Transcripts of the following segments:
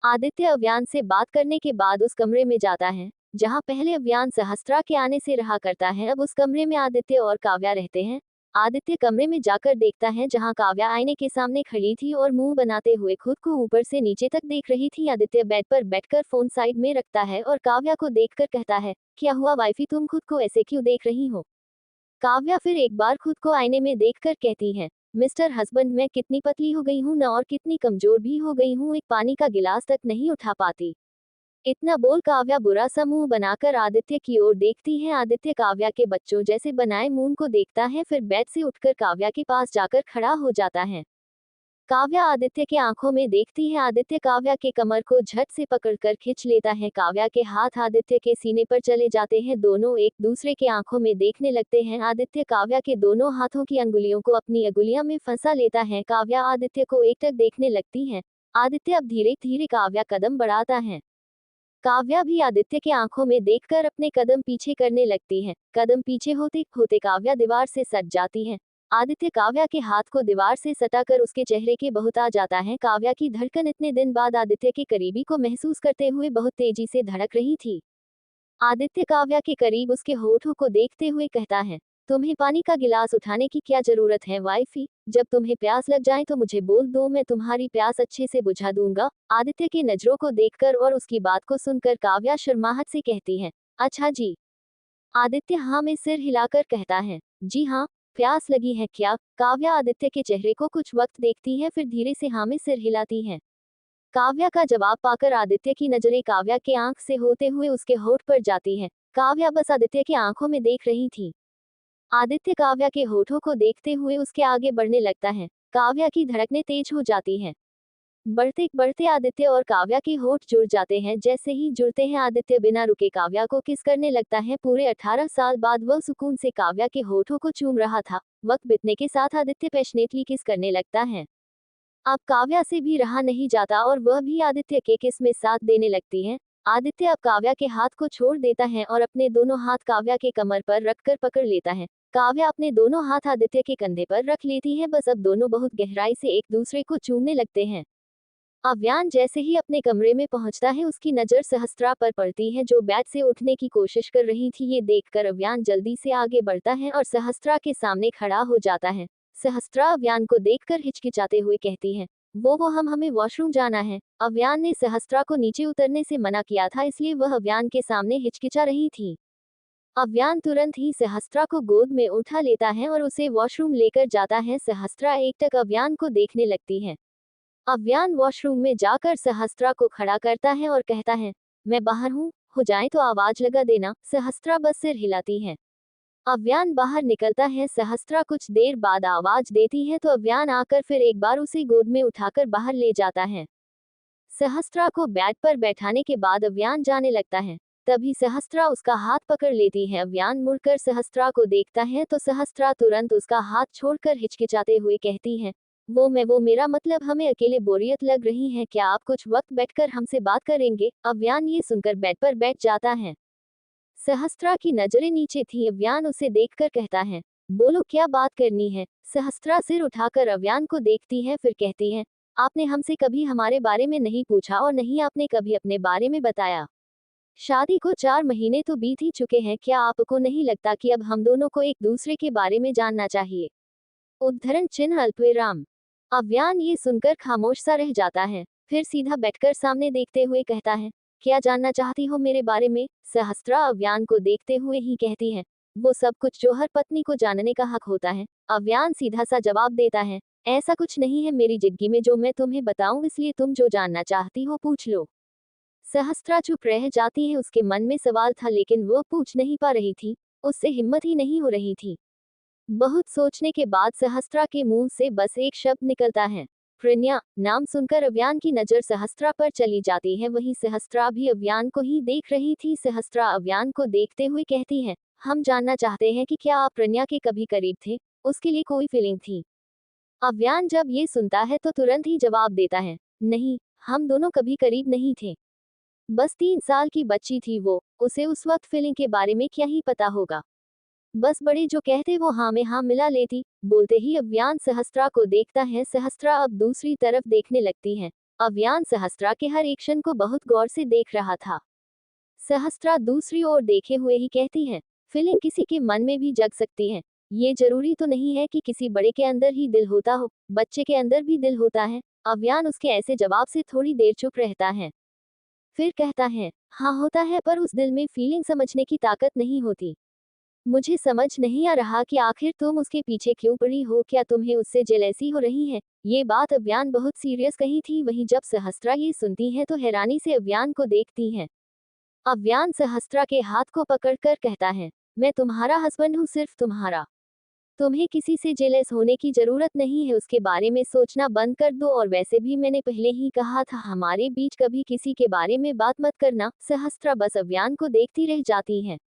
आदित्य अव्यान से बात करने के बाद उस कमरे में जाता है जहां पहले अव्यान सहस्त्रा के आने से रहा करता है। अब उस कमरे में आदित्य और काव्या रहते हैं। आदित्य कमरे में जाकर देखता है जहां काव्या आईने के सामने खड़ी थी और मुंह बनाते हुए खुद को ऊपर से नीचे तक देख रही थी। आदित्य बेड पर बैठकर फोन साइड में रखता है और काव्या को देखकर कहता है, क्या हुआ वाइफी, तुम खुद को ऐसे क्यों देख रही हो? काव्या फिर एक बार खुद को आईने में देखकर कहती है, मिस्टर हस्बैंड, मैं कितनी पतली हो गई हूँ न, और कितनी कमजोर भी हो गई हूँ, एक पानी का गिलास तक नहीं उठा पाती। इतना बोल काव्या बुरा सा मुंह बनाकर आदित्य की ओर देखती है। आदित्य काव्या के बच्चों जैसे बनाए मुंह को देखता है, फिर बेड से उठकर काव्या के पास जाकर खड़ा हो जाता है। काव्या आदित्य के आंखों में देखती है। आदित्य काव्या के कमर को झट से पकड़कर खींच लेता है। काव्या के हाथ आदित्य के सीने पर चले जाते हैं। दोनों एक दूसरे के आंखों में देखने लगते हैं। आदित्य काव्या के दोनों हाथों की अंगुलियों को अपनी अंगुलियां में फंसा लेता है। काव्या आदित्य को एकटक देखने लगती है। आदित्य अब धीरे धीरे काव्या कदम बढ़ाता है। काव्या भी आदित्य के आंखों में देखकर अपने कदम पीछे करने लगती है। कदम पीछे होते होते काव्या दीवार से सट जाती है। आदित्य काव्या के हाथ को दीवार से सटाकर उसके चेहरे के बहुत आ जाता है। काव्या की धड़कन इतने दिन बाद आदित्य के करीबी को महसूस करते हुए बहुत तेजी से धड़क रही थी। आदित्य काव्या के करीब उसके होठों को देखते हुए कहता है, तुम्हें पानी का गिलास उठाने की क्या जरूरत है वाइफी? जब तुम्हें प्यास लग जाए तो मुझे बोल दो, मैं तुम्हारी प्यास अच्छे से बुझा दूंगा। आदित्य की नजरों को देखकर और उसकी बात को सुनकर काव्या शर्माहट से कहती है, अच्छा जी। आदित्य हाँ में सिर हिलाकर कहता है, जी हाँ, प्यास लगी है क्या? काव्या आदित्य के चेहरे को कुछ वक्त देखती है, फिर धीरे से हाँ में सिर हिलाती है। काव्या का जवाब पाकर आदित्य की नजरें काव्या के आंख से होते हुए उसके होठ पर जाती है। काव्या बस आदित्य की आंखों में देख रही थी। आदित्य काव्या के होठों को देखते हुए उसके आगे बढ़ने लगता है। काव्या की धड़कनें तेज हो जाती हैं। बढ़ते बढ़ते आदित्य और काव्या के होठ जुड़ जाते हैं। जैसे ही जुड़ते हैं आदित्य बिना रुके काव्या को किस करने लगता है। पूरे 18 साल बाद वह सुकून से काव्या के होठों को चूम रहा था। वक्त बीतने के साथ आदित्य पैशनेटली किस करने लगता है। अब काव्या से भी रहा नहीं जाता और वह भी आदित्य के किस में साथ देने लगती है। आदित्य अब काव्या के हाथ को छोड़ देता है और अपने दोनों हाथ काव्या के कमर पर रखकर पकड़ लेता है। काव्या अपने दोनों हाथ आदित्य के कंधे पर रख लेती है। बस अब दोनों बहुत गहराई से एक दूसरे को चूमने लगते हैं। अव्यान जैसे ही अपने कमरे में पहुंचता है उसकी नजर सहस्त्रा पर पड़ती है जो बेड से उठने की कोशिश कर रही थी। ये देखकर अव्यान जल्दी से आगे बढ़ता है और सहस्त्रा के सामने खड़ा हो जाता है। सहस्त्रा अव्यान को देखकर हिचकिचाते हुए कहती है, वो हमें वॉशरूम जाना है। अव्यान ने सहस्त्रा को नीचे उतरने से मना किया था, इसलिए वह अव्यान के सामने हिचकिचा रही थी। अव्यान तुरंत ही सहस्त्रा को गोद में उठा लेता है और उसे वॉशरूम लेकर जाता है। सहस्त्रा एकटक अव्यान को देखने लगती है। अव्यान वॉशरूम में जाकर सहस्त्रा को खड़ा करता है और कहता है, मैं बाहर हूँ, हो जाए तो आवाज लगा देना। सहस्त्रा बस सिर हिलाती है। अव्यान बाहर निकलता है। सहस्त्रा कुछ देर बाद आवाज देती है तो अव्यान आकर फिर एक बार उसे गोद में उठाकर बाहर ले जाता है। सहस्त्रा को बेड पर बैठाने के बाद अव्यान जाने लगता है। तभी सहस्त्रा उसका हाथ पकड़ लेती है। अव्यान मुड़कर सहस्त्रा को देखता है तो सहस्त्रा तुरंत उसका हाथ छोड़कर हिचकिचाते हुए कहती है, वो मेरा मतलब, हमें अकेले बोरियत लग रही है क्या? आप कुछ वक्त बैठकर हमसे बात करेंगे? अव्यान ये सुनकर बेड पर बैठ जाता है। सहस्त्रा की नजरें नीचे थी। अव्यान उसे देखकर कहता है, बोलो क्या बात करनी है? सहस्त्रा सिर उठाकर अव्यान को देखती है, फिर कहती है, आपने हमसे कभी हमारे बारे में नहीं पूछा और नहीं आपने कभी अपने बारे में बताया। शादी को 4 महीने तो बीत ही चुके हैं, क्या आपको नहीं लगता कि अब हम दोनों को एक दूसरे के बारे में जानना चाहिए? उद्धरण चिन्ह अल्पविराम। अव्यान ये सुनकर खामोश सा रह जाता है, फिर सीधा बैठकर सामने देखते हुए कहता है, क्या जानना चाहती हो मेरे बारे में? सहस्त्रा अव्यान को देखते हुए ही कहती है, वो सब कुछ जो हर पत्नी को जानने का हक होता है। अव्यान सीधा सा जवाब देता है, ऐसा कुछ नहीं है मेरी जिंदगी में जो मैं तुम्हें बताऊं, इसलिए तुम जो जानना चाहती हो पूछ लो। सहस्त्रा चुप रह जाती है। उसके मन में सवाल था लेकिन वो पूछ नहीं पा रही थी, उससे हिम्मत ही नहीं हो रही थी। बहुत सोचने के बाद सहस्त्रा के मुंह से बस एक शब्द निकलता है, प्रिन्या। नाम सुनकर अव्यान की नजर सहस्त्रा पर चली जाती है। वहीं सहस्त्रा भी अव्यान को ही देख रही थी। सहस्त्रा अव्यान को देखते हुए कहती है, हम जानना चाहते हैं कि क्या आप प्रिन्या के कभी करीब थे, उसके लिए कोई फीलिंग थी? अव्यान जब ये सुनता है तो तुरंत ही जवाब देता है, नहीं, हम दोनों कभी करीब नहीं थे। बस 3 साल की बच्ची थी वो, उसे उस वक्त फीलिंग के बारे में क्या ही पता होगा। बस बड़े जो कहते वो हाँ में हाँ मिला लेती। बोलते ही अव्यान सहस्त्रा को देखता है। सहस्त्रा अब दूसरी तरफ देखने लगती है। अव्यान सहस्त्रा के हर एक्शन को बहुत गौर से देख रहा था। सहस्त्रा दूसरी ओर देखे हुए ही कहती है, फीलिंग किसी के मन में भी जग सकती है। ये जरूरी तो नहीं है कि किसी बड़े के अंदर ही दिल होता हो, बच्चे के अंदर भी दिल होता है। अव्यान उसके ऐसे जवाब से थोड़ी देर चुप रहता है, फिर कहता है, हाँ होता है, पर उस दिल में फीलिंग समझने की ताकत नहीं होती। मुझे समझ नहीं आ रहा कि आखिर तुम उसके पीछे क्यों पड़ी हो, क्या तुम्हें उससे जेलसी हो रही है? ये बात अव्यान बहुत सीरियस कही थी। वहीं जब सहस्त्रा ये सुनती है तो हैरानी से अव्यान को देखती है। अव्यान सहस्त्रा के हाथ को पकड़कर कहता है, मैं तुम्हारा हस्बैंड हूँ, सिर्फ तुम्हारा। तुम्हें किसी से जेलस होने की जरूरत नहीं है, उसके बारे में सोचना बंद कर दो। और वैसे भी मैंने पहले ही कहा था, हमारे बीच कभी किसी के बारे में बात मत करना। सहस्त्रा बस अव्यान को देखती रह जाती है।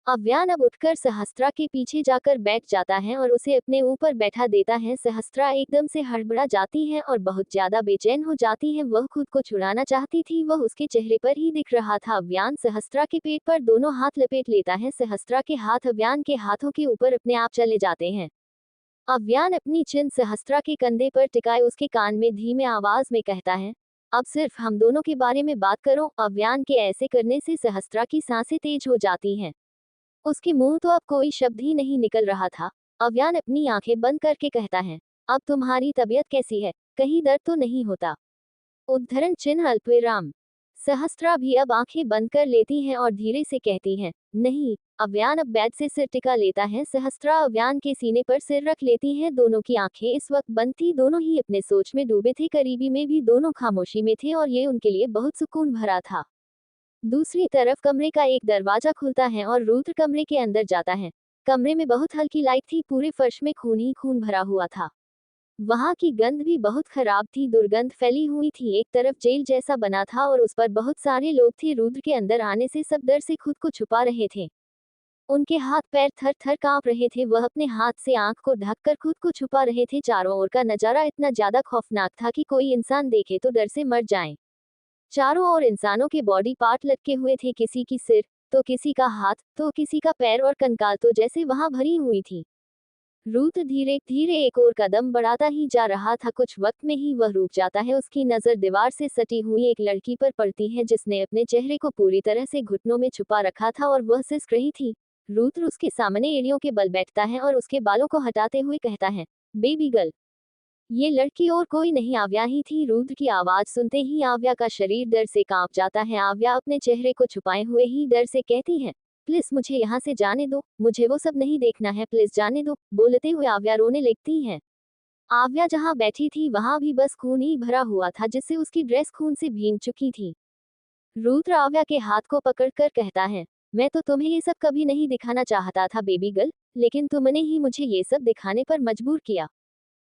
अव्यान अब उठकर सहस्त्रा के पीछे जाकर बैठ जाता है और उसे अपने ऊपर बैठा देता है। सहस्त्रा एकदम से हड़बड़ा जाती है और बहुत ज्यादा बेचैन हो जाती है। वह खुद को छुड़ाना चाहती थी, वह उसके चेहरे पर ही दिख रहा था। अव्यान सहस्त्रा के पेट पर दोनों हाथ लपेट लेता है। सहस्त्रा के हाथ अव्यान के हाथों के ऊपर अपने आप चले जाते हैं। अव्यान अपनी चिन सहस्त्रा के कंधे पर टिकाए उसके कान में धीमे आवाज में कहता है, अब सिर्फ हम दोनों के बारे में बात करो। अव्यान के ऐसे करने से सहस्त्रा की सांसें तेज हो जाती हैं। उसके मुंह तो अब कोई शब्द ही नहीं निकल रहा था। अव्यान अपनी आंखें बंद करके कहता है, अब तुम्हारी तबीयत कैसी है? कहीं दर्द तो नहीं होता? उद्धरण चिन्ह अल्पविराम। सहस्त्रा भी अब आंखें बंद कर लेती हैं और धीरे से कहती हैं, नहीं। अव्यान अब बेड से सिर टिका लेता है। सहस्त्रा अव्यान के सीने पर सिर रख लेती हैं। दोनों की आंखें इस वक्त बंद थी, दोनों ही अपने सोच में डूबे थे। करीबी में भी दोनों खामोशी में थे और ये उनके लिए बहुत सुकून भरा था। दूसरी तरफ कमरे का एक दरवाजा खुलता है और रुद्र कमरे के अंदर जाता है। कमरे में बहुत हल्की लाइट थी, पूरे फर्श में खून ही खून भरा हुआ था। वहां की गंध भी बहुत खराब थी, दुर्गंध फैली हुई थी। एक तरफ जेल जैसा बना था और उस पर बहुत सारे लोग थे। रुद्र के अंदर आने से सब डर से खुद को छुपा रहे थे। उनके हाथ पैर थर थर कांप रहे थे। वह अपने हाथ से आंख को ढककर खुद को छुपा रहे थे। चारों ओर का नजारा इतना ज्यादा खौफनाक था कि कोई इंसान देखे तो डर से मर जाए। चारों ओर इंसानों के बॉडी पार्ट लटके हुए थे, किसी की सिर, तो किसी का हाथ, तो किसी का पैर, और कंकाल तो जैसे वहां भरी हुई थी। रुद्र धीरे धीरे एक और कदम बढ़ाता ही जा रहा था। कुछ वक्त में ही वह रुक जाता है। उसकी नजर दीवार से सटी हुई एक लड़की पर पड़ती है जिसने अपने चेहरे को पूरी तरह से घुटनों में छुपा रखा था और वह सिसक रही थी। रुद्र उसके सामने एड़ियों के बल बैठता है और उसके बालों को हटाते हुए कहता है, बेबी गर्ल। ये लड़की और कोई नहीं, आव्या ही थी। रुद्र की आवाज सुनते ही आव्या का शरीर डर से कांप जाता है। आव्या अपने चेहरे को छुपाए हुए ही डर से कहती है, प्लीज मुझे यहाँ से जाने दो, मुझे वो सब नहीं देखना है, प्लीज जाने दो। बोलते हुए आव्या रोने लगती है। आव्या जहाँ बैठी थी वहां भी बस खून ही भरा हुआ था, जिससे उसकी ड्रेस खून से भीग चुकी थी। रुद्र आव्या के हाथ को पकड़कर कहता है, मैं तो तुम्हें ये सब कभी नहीं दिखाना चाहता था बेबी गर्ल, लेकिन तुमने ही मुझे ये सब दिखाने पर मजबूर किया।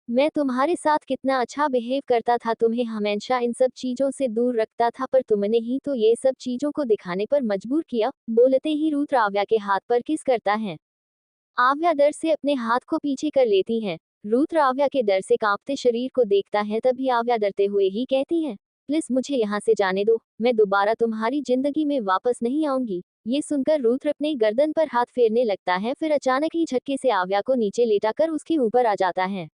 मैं तुम्हारे साथ कितना अच्छा बिहेव करता था, तुम्हें हमेशा इन सब चीजों से दूर रखता था, पर तुमने ही तो ये सब चीजों को दिखाने पर मजबूर किया। बोलते ही रुद्र आव्या के हाथ पर किस करता है। आव्या डर से अपने हाथ को पीछे कर लेती है। रुद्र आव्या के डर से कांपते शरीर को देखता है। तभी आव्या डरते हुए ही कहती है, प्लीज मुझे यहाँ से जाने दो, मैं दोबारा तुम्हारी जिंदगी में वापस नहीं आऊंगी। ये सुनकर रुद्र अपने गर्दन पर हाथ फेरने लगता है, फिर अचानक ही झटके से आव्या को नीचे लेटाकर उसके ऊपर आ जाता है।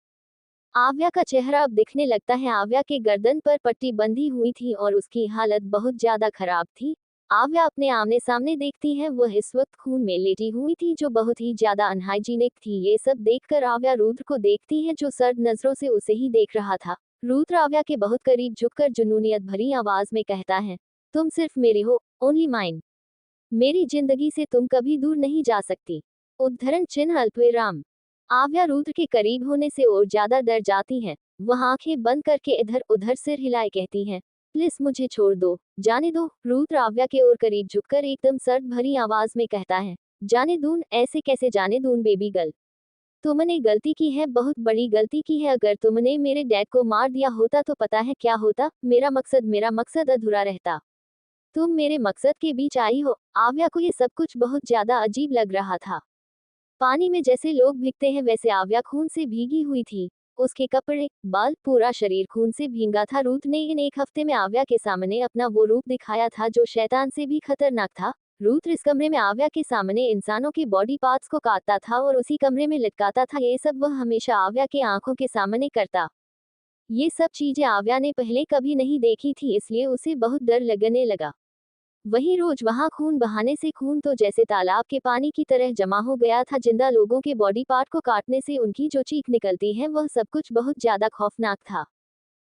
आव्या का चेहरा अब दिखने लगता है। आव्या के गर्दन पर पट्टी बंधी हुई थी और उसकी हालत बहुत ज्यादा खराब थी। आव्या अपने आमने सामने देखती है, वह इस वक्त खून में लेटी हुई थी जो बहुत ही ज्यादा अनहाइजीनिक थी। ये सब देखकर आव्या रुद्र को देखती है जो सर्द नजरों से उसे ही देख रहा था। रुद्र आव्या के बहुत करीब झुककर जुनूनियत भरी आवाज में कहता है, तुम सिर्फ मेरे हो, ओनली माइन। मेरी जिंदगी से तुम कभी दूर नहीं जा सकती। उद्धरण चिन्ह अल्पविराम। आव्या रुद्र के करीब होने से और ज्यादा डर जाती है। वह आंखें बंद करके इधर उधर सिर हिलाए कहती है, प्लीज मुझे छोड़ दो, जाने दो। रुद्र आव्या के और करीब झुककर एकदम सर्द भरी आवाज में कहता है, जाने दून? ऐसे कैसे जाने दून बेबी गर्ल? तुमने गलती की है, बहुत बड़ी गलती की है। अगर तुमने मेरे डैड को मार दिया होता तो पता है क्या होता? मेरा मकसद अधूरा रहता। तुम मेरे मकसद के बीच आई हो। आव्या को ये सब कुछ बहुत ज्यादा अजीब लग रहा था। पानी में जैसे लोग भीगते हैं वैसे आव्या खून से भीगी हुई थी। उसके कपड़े, बाल, पूरा शरीर खून से भींगा था। रुद्र ने इन एक हफ्ते में आव्या के सामने अपना वो रूप दिखाया था जो शैतान से भी खतरनाक था। रुद्र इस कमरे में आव्या के सामने इंसानों के बॉडी पार्ट्स को काटता था और उसी कमरे में लटकाता था। ये सब वह हमेशा आव्या के आंखों के सामने करता। ये सब चीजें आव्या ने पहले कभी नहीं देखी थी, इसलिए उसे बहुत डर लगने लगा। वहीं रोज वहां खून बहाने से खून तो जैसे तालाब के पानी की तरह जमा हो गया था। जिंदा लोगों के बॉडी पार्ट को काटने से उनकी जो चीख निकलती है वह सब कुछ बहुत ज्यादा खौफनाक था।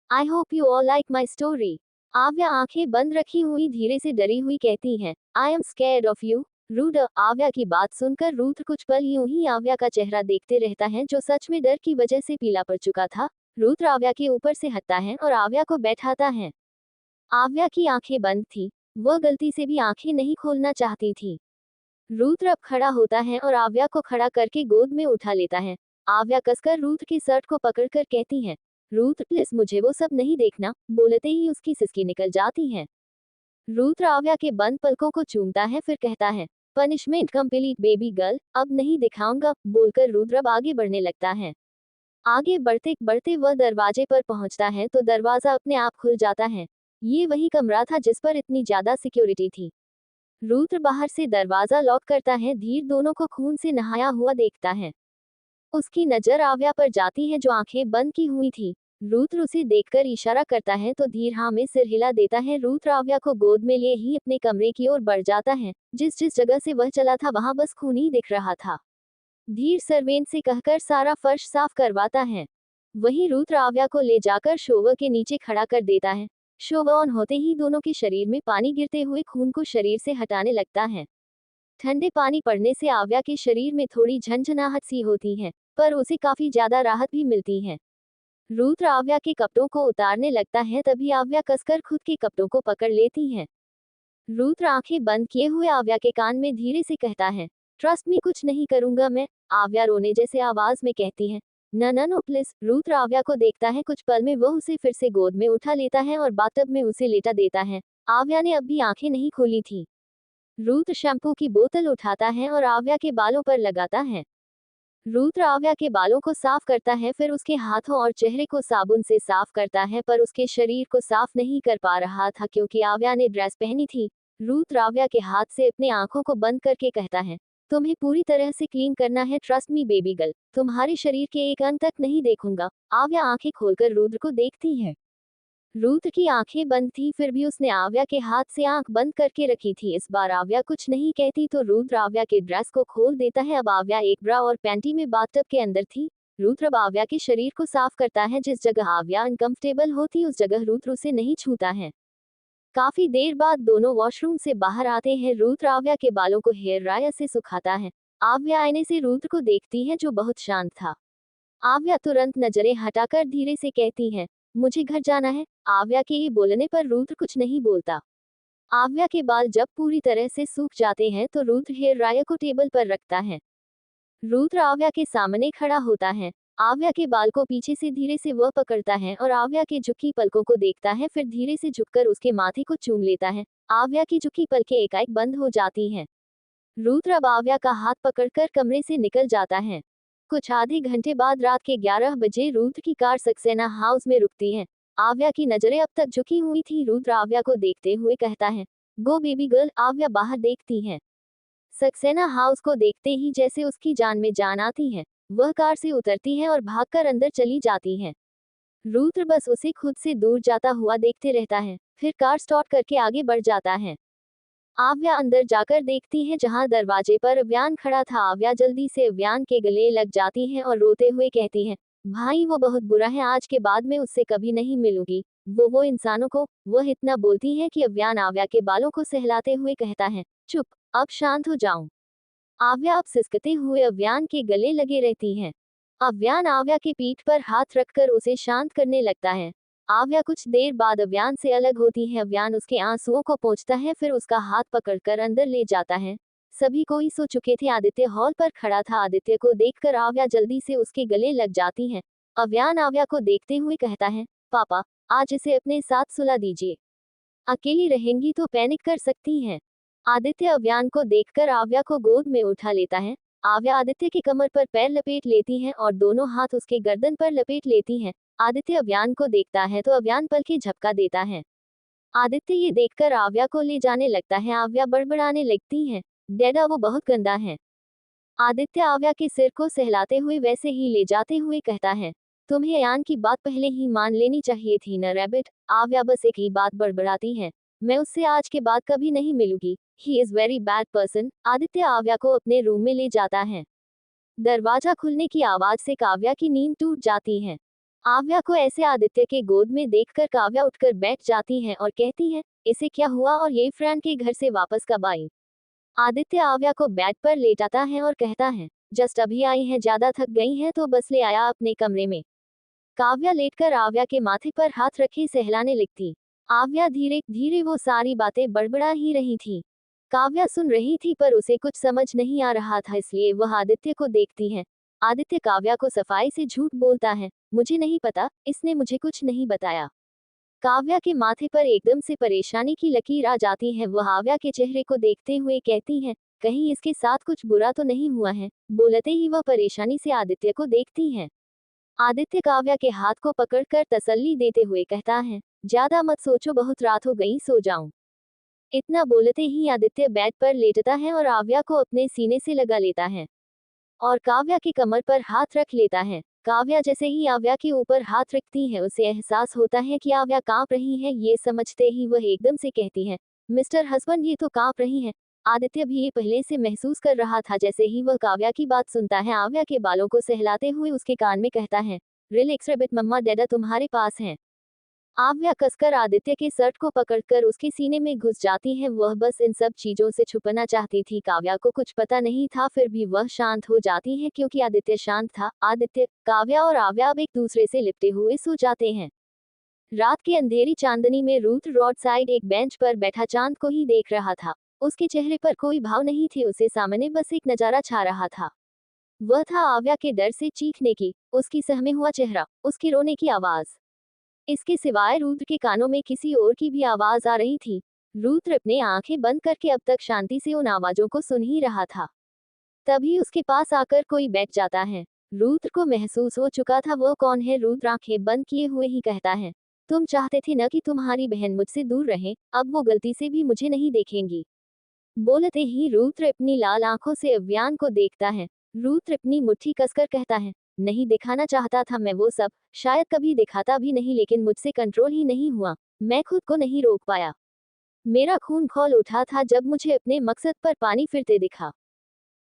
I hope you all like my story. आव्या आंखें बंद रखी हुई धीरे से डरी हुई कहती है, I am scared of you Rudra. आव्या की बात सुनकर रुद्र कुछ पल यूं ही आव्या का चेहरा देखते रहता है, जो सच में डर की वजह से पीला पड़ चुका था। रुद्र आव्या के ऊपर से हटता है और आव्या को बैठाता है। आव्या की आंखें बंद थी, वह गलती से भी आंखें नहीं खोलना चाहती थी। रुद्र अब खड़ा होता है और आव्या को खड़ा करके गोद में उठा लेता है। आव्या कसकर रुद्र के शर्ट को पकड़कर कहती है, रुद्र प्लीज मुझे वो सब नहीं देखना। बोलते ही उसकी सिसकी निकल जाती है। रुद्र आव्या के बंद पलकों को चूमता है, फिर कहता है, पनिशमेंट कंप्लीट बेबी गर्ल, अब नहीं दिखाऊंगा। बोलकर रुद्र अब आगे बढ़ने लगता है। आगे बढ़ते बढ़ते वह दरवाजे पर पहुंचता है तो दरवाजा अपने आप खुल जाता है। ये वही कमरा था जिस पर इतनी ज्यादा सिक्योरिटी थी। रुद्र बाहर से दरवाजा लॉक करता है। धीर दोनों को खून से नहाया हुआ देखता है। उसकी नजर आव्या पर जाती है जो आंखें बंद की हुई थी। रुद्र उसे देखकर इशारा करता है तो धीर हाँ में सिर हिला देता है। रुद्र आव्या को गोद में लिए ही अपने कमरे की ओर बढ़ जाता है। जिस जिस जगह से वह चला था वहां बस खून ही दिख रहा था। धीर सर्वेंट से कहकर सारा फर्श साफ करवाता है। वहीं रुद्र आव्या को ले जाकर शोवर के नीचे खड़ा कर देता है। शोवर ऑन होते ही दोनों के शरीर में पानी गिरते हुए खून को शरीर से हटाने लगता है। ठंडे पानी पड़ने से आव्या के शरीर में थोड़ी झंझनाहट सी होती है, पर उसे काफी ज्यादा राहत भी मिलती है। रुद्र आव्या के कपड़ों को उतारने लगता है, तभी आव्या कसकर खुद के कपड़ों को पकड़ लेती है। रुद्र आंखें बंद किए हुए आव्या के कान में धीरे से कहता है, ट्रस्ट मी कुछ नहीं करूंगा मैं। आव्या रोने जैसे आवाज में कहती है, न नो प्लीज। रुद्र आव्या को देखता है, कुछ पल में वह उसे फिर से गोद में उठा लेता है और बाथटब में उसे लेटा देता है। आव्या ने अब भी आंखें नहीं खोली थी। रुद्र शैम्पू की बोतल उठाता है और आव्या के बालों पर लगाता है। रुद्र आव्या के बालों को साफ करता है, फिर उसके हाथों और चेहरे को साबुन से साफ करता है, पर उसके शरीर को साफ नहीं कर पा रहा था क्योंकि आव्या ने ड्रेस पहनी थी। रुद्र आव्या के हाथ से अपने आंखों को बंद करके कहता है, तुम्हें पूरी तरह से क्लीन करना है, ट्रस्ट मी बेबी गर्ल। तुम्हारे शरीर के एक अंग तक नहीं देखूंगा। आव्या आंखें खोलकर रुद्र को देखती है। रुद्र की आंखें बंद थी, फिर भी उसने आव्या के हाथ से आंख बंद करके रखी थी। इस बार आव्या कुछ नहीं कहती तो रुद्र आव्या के ड्रेस को खोल देता है। अब आव्या एक ब्रा और पैंटी में बाथटब के अंदर थी। रुद्र अब आव्या के शरीर को साफ करता है। जिस जगह आव्या अनकंफर्टेबल होती उस जगह रुद्र उसे नहीं छूता है। काफी देर बाद दोनों वॉशरूम से बाहर आते हैं। रुद्र आव्या के बालों को हेयर ड्रायर से सुखाता है। आव्या आईने से रुद्र को देखती है जो बहुत शांत था। आव्या तुरंत नजरें हटाकर धीरे से कहती है, मुझे घर जाना है। आव्या के ये बोलने पर रुद्र कुछ नहीं बोलता। आव्या के बाल जब पूरी तरह से सूख जाते हैं तो रुद्र हेयर ड्रायर को टेबल पर रखता है। रुद्र आव्या के सामने खड़ा होता है। आव्या के बाल को पीछे से धीरे से वह पकड़ता है और आव्या के झुकी पलकों को देखता है, फिर धीरे से झुककर उसके माथे को चूम लेता है। आव्या की झुकी पलकें एकाएक बंद हो जाती हैं। रुद्र अब आव्या का हाथ पकड़कर कमरे से निकल जाता है। कुछ आधे घंटे बाद रात के 11 बजे रुद्र की कार सक्सेना हाउस में रुकती है। आव्या की नजरें अब तक झुकी हुई थी। रुद्र आव्या को देखते हुए कहता है, गो बेबी गर्ल। आव्या बाहर देखती है। सक्सेना हाउस को देखते ही जैसे उसकी जान में जान आती है। वह कार से उतरती है और भागकर अंदर चली जाती है। रुद्र बस उसे खुद से दूर जाता हुआ देखते रहता है, फिर कार स्टार्ट करके आगे बढ़ जाता है। आव्या अंदर जाकर देखती है जहां दरवाजे पर अव्यान खड़ा था। आव्या जल्दी से अव्यान के गले लग जाती है और रोते हुए कहती है, भाई वो बहुत बुरा है, आज के बाद मैं उससे कभी नहीं मिलूंगी। वो इंसानों को। वह इतना बोलती है कि अव्यान आव्या के बालों को सहलाते हुए कहता है, चुप, अब शांत हो जाऊं। आव्या अब सिसकते हुए अव्यान के गले लगे रहती है। अव्यान आव्या के पीठ पर हाथ रखकर उसे शांत करने लगता है। आव्या कुछ देर बाद अव्यान से अलग होती है। अव्यान उसके आंसुओं को पोंछता है, फिर उसका हाथ पकड़कर अंदर ले जाता है। सभी कोई सो चुके थे। आदित्य हॉल पर खड़ा था। आदित्य को देखकर आव्या जल्दी से उसके गले लग जाती है। अव्यान आव्या को देखते हुए कहता है, पापा, आज इसे अपने साथ सुला दीजिए। अकेली रहेंगी तो पैनिक कर सकती हैं। आदित्य अव्यान को देखकर आव्या को गोद में उठा लेता है। आव्या आदित्य की कमर पर पैर लपेट लेती है और दोनों हाथ उसके गर्दन पर लपेट लेती है। आदित्य अव्यान को देखता है तो अव्यान पलकें झपका देता है। आदित्य ये देखकर आव्या को ले जाने लगता है। आव्या बड़बड़ाने लगती है, डैडा वो बहुत गंदा है। आदित्य आव्या के सिर को सहलाते हुए वैसे ही ले जाते हुए कहता है, तुम्हें अयान की बात पहले ही मान लेनी चाहिए थी न रैबिट। आव्या बस एक ही बात बड़बड़ाती है। मैं उससे आज के बाद कभी नहीं मिलूंगी। He is very bad person. Aditya आव्या को अपने रूम में ले जाता है। दरवाजा खुलने की आवाज से काव्या की नींद टूट जाती है। आव्या को ऐसे आदित्य के गोद में देखकर काव्या उठकर बैठ जाती है और कहती है, इसे क्या हुआ और ये फ्रेंड के घर से वापस कब आई। आदित्य आव्या को बेड पर लेटाता है और कहता है, जस्ट अभी आई है, ज्यादा थक गई है तो बस ले आया अपने कमरे में। काव्या लेटकर आव्या के माथे पर हाथ रखे सहलाने लगती। आव्या धीरे धीरे वो सारी बातें बड़बड़ा ही रही थी। काव्या सुन रही थी पर उसे कुछ समझ नहीं आ रहा था, इसलिए वह आदित्य को देखती है। आदित्य काव्या को सफाई से झूठ बोलता है, मुझे नहीं पता, इसने मुझे कुछ नहीं बताया। काव्या के माथे पर एकदम से परेशानी की लकीर आ जाती है। वह आव्या के चेहरे को देखते हुए कहती है, कहीं इसके साथ कुछ बुरा तो नहीं हुआ है। बोलते ही वह परेशानी से आदित्य को देखती है। आदित्य काव्या के हाथ को पकड़कर तसल्ली देते हुए कहता है, ज्यादा मत सोचो, बहुत रात हो गई, सो जाऊं। इतना बोलते ही आदित्य बेड पर लेटता है और आव्या को अपने सीने से लगा लेता है और काव्या की कमर पर हाथ रख लेता है। काव्या जैसे ही आव्या के ऊपर हाथ रखती है उसे एहसास होता है कि आव्या कांप रही है। ये समझते ही वह एकदम से कहती है, मिस्टर हस्बैंड ये तो कांप रही है। आदित्य भी ये पहले से महसूस कर रहा था। जैसे ही वह काव्या की बात सुनता है, आव्या के बालों को सहलाते हुए उसके कान में कहता है, रिलैक्स रैबिट, मम्मा डैडा तुम्हारे पास हैं। आव्या कसकर आदित्य के शर्ट को पकड़कर उसके सीने में घुस जाती है। वह बस इन सब चीजों से छुपना चाहती थी। काव्या को कुछ पता नहीं था, फिर भी वह शांत हो जाती है क्योंकि आदित्य शांत था। आदित्य, काव्या और आव्या अब एक दूसरे से लिपटे हुए सो जाते हैं। रात की अंधेरी चांदनी में रूथ रोड साइड एक बेंच पर बैठा चांद को ही देख रहा था। उसके चेहरे पर कोई भाव नहीं थे, उसे सामने बस एक नजारा छा रहा था। वह था आव्या के डर से चीखने की, उसकी सहमे हुआ चेहरा, उसकी रोने की आवाज। इसके सिवाय रुद्र के कानों में किसी और की भी आवाज आ रही थी। रुद्र अपने आंखें बंद करके अब तक शांति से उन आवाजों को सुन ही रहा था। तभी उसके पास आकर कोई बैठ जाता है। रुद्र को महसूस हो चुका था वो कौन है। रुद्र आंखें बंद किए हुए ही कहता है, तुम चाहते थे न कि तुम्हारी बहन मुझसे दूर रहे, अब वो गलती से भी मुझे नहीं देखेंगी। बोलते ही रुद्र अपनी लाल आंखों से अव्यान को देखता है। रुद्र अपनी मुट्ठी कसकर कहता है, नहीं दिखाना चाहता था मैं वो सब, शायद कभी दिखाता भी नहीं, लेकिन मुझसे कंट्रोल ही नहीं हुआ, मैं खुद को नहीं रोक पाया। मेरा खून खौल उठा था जब मुझे अपने मकसद पर पानी फिरते दिखा।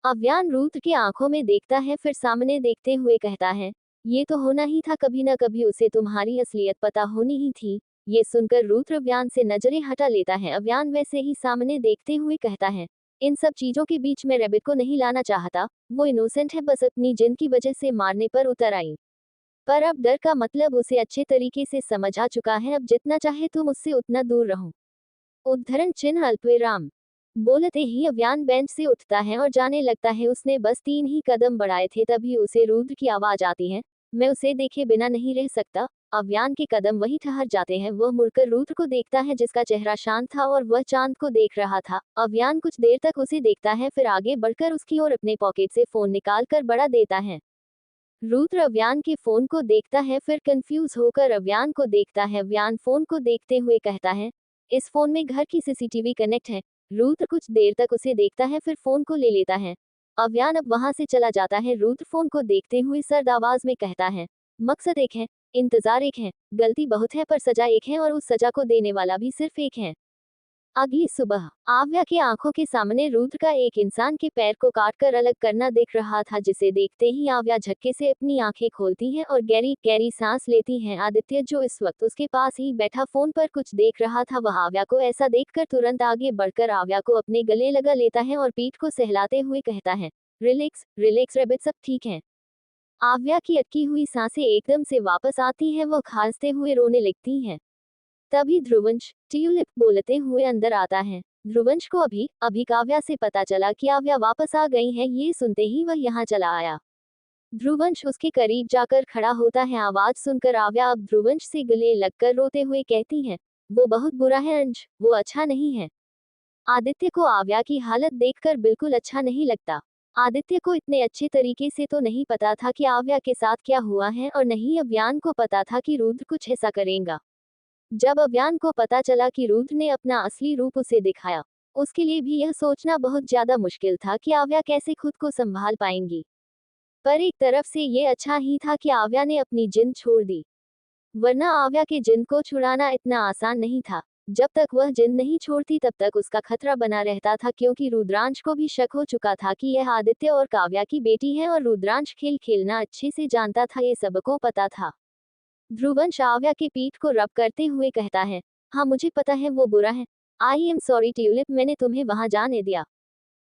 अव्यान रुद्र की आंखों में देखता है, फिर सामने देखते हुए कहता है, ये तो होना ही था, कभी न कभी उसे तुम्हारी असलियत पता होनी ही थी। ये सुनकर रुद्र अव्यान से नजरें हटा लेता है। अव्यान वैसे ही सामने देखते हुए कहता है, इन सब चीजों के बीच में रैबिट को नहीं लाना चाहता, वो इनोसेंट है, बस अपनी जिन की वजह से मारने पर उतर आई। पर अब डर का मतलब उसे अच्छे तरीके से समझ आ चुका है, अब जितना चाहे तुम उससे उतना दूर रहो। उद्धरण चिन्ह अल्पविराम। बोलते ही अव्यान बेंच से उठता है और जाने लगता है। उसने बस 3 ही कदम बढ़ाए थे तभी उसे रुद्र की आवाज आती है, मैं उसे देखे बिना नहीं रह सकता। अव्यान के कदम वहीं ठहर जाते हैं। वह मुड़कर रुद्र को देखता है जिसका चेहरा शांत था और वह चांद को देख रहा था। अव्यान कुछ देर तक उसे देखता है, फिर आगे बढ़कर उसकी ओर अपने पॉकेट से फोन निकालकर बड़ा देता है। रुद्र अव्यान के फोन को देखता है, फिर कंफ्यूज होकर अव्यान को देखता है। अव्यान फोन को देखते हुए कहता है, इस फोन में घर की सीसीटीवी कनेक्ट है। रुद्र कुछ देर तक उसे देखता है, फिर फोन को ले लेता है। अव्यान अब वहां से चला जाता है। रुद्र फोन को देखते हुए सर्द आवाज में कहता है, मकसद एक है, इंतजार एक है, गलती बहुत है पर सजा एक है, और उस सजा को देने वाला भी सिर्फ एक है। अगली सुबह आव्या की आंखों के सामने रुद्र का एक इंसान के पैर को काटकर अलग करना दिख रहा था, जिसे देखते ही आव्या झटके से अपनी आंखें खोलती है और गहरी गहरी सांस लेती है। आदित्य, जो इस वक्त उसके पास ही बैठा फोन पर कुछ देख रहा था, वह आव्या को ऐसा देखकर तुरंत आगे बढ़कर आव्या को अपने गले लगा लेता है और पीठ को सहलाते हुए कहता है, रिलैक्स रिलैक्स रैबिट, सब ठीक है। आव्या की अटकी हुई सांसें एकदम से वापस आती हैं, वो खांसते हुए रोने लगती हैं। तभी ध्रुवंश ट्यूलिप बोलते हुए अंदर आता है। ध्रुवंश को अभी अभी काव्या से पता चला कि आव्या वापस आ गई है। ये सुनते ही वह यहाँ चला आया। ध्रुवंश उसके करीब जाकर खड़ा होता है। आवाज सुनकर आव्या अब ध्रुवंश से गले लगकर रोते हुए कहती है, वो बहुत बुरा है अंश, वो अच्छा नहीं है। आदित्य को आव्या की हालत देखकर बिल्कुल अच्छा नहीं लगता। आदित्य को इतने अच्छे तरीके से तो नहीं पता था कि आव्या के साथ क्या हुआ है, और नहीं अव्यान को पता था कि रुद्र कुछ ऐसा करेगा। जब अव्यान को पता चला कि रुद्र ने अपना असली रूप उसे दिखाया, उसके लिए भी यह सोचना बहुत ज्यादा मुश्किल था कि आव्या कैसे खुद को संभाल पाएंगी। पर एक तरफ से ये अच्छा ही था कि आव्या ने अपनी जिन छोड़ दी, वरना आव्या के जिन को छुड़ाना इतना आसान नहीं था। जब तक वह जिन नहीं छोड़ती तब तक उसका खतरा बना रहता था, क्योंकि रुद्रांश को भी शक हो चुका था कि यह आदित्य और काव्या की बेटी है और रुद्रांश खेल खेलना अच्छे से जानता था, ये सबको पता था। ध्रुवंश आव्या के पीठ को रब करते हुए कहता है, हाँ मुझे पता है वो बुरा है। आई एम सॉरी ट्यूलिप, मैंने तुम्हें वहां जाने दिया।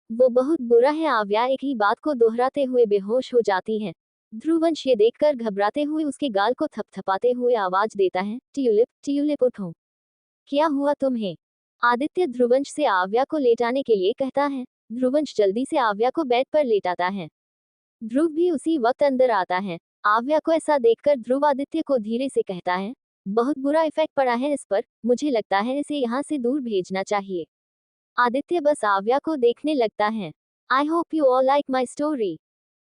वो बहुत बुरा है। आव्या एक ही बात को दोहराते हुए बेहोश हो जाती है। ध्रुवंश ये देखकर घबराते हुए उसके गाल को थपथपाते हुए आवाज देता है, ट्यूलिप ट्यूलिप उठो, क्या हुआ तुम्हें? आदित्य ध्रुवंश से आव्या को लेटाने के लिए कहता है। ध्रुवंश जल्दी से आव्या को बेड पर लेटाता है। ध्रुव भी उसी वक्त अंदर आता है। आव्या को ऐसा देखकर ध्रुव आदित्य को धीरे से कहता है, बहुत बुरा इफेक्ट पड़ा है इस पर, मुझे लगता है इसे यहाँ से दूर भेजना चाहिए। आदित्य बस आव्या को देखने लगता है। I hope you all like my story.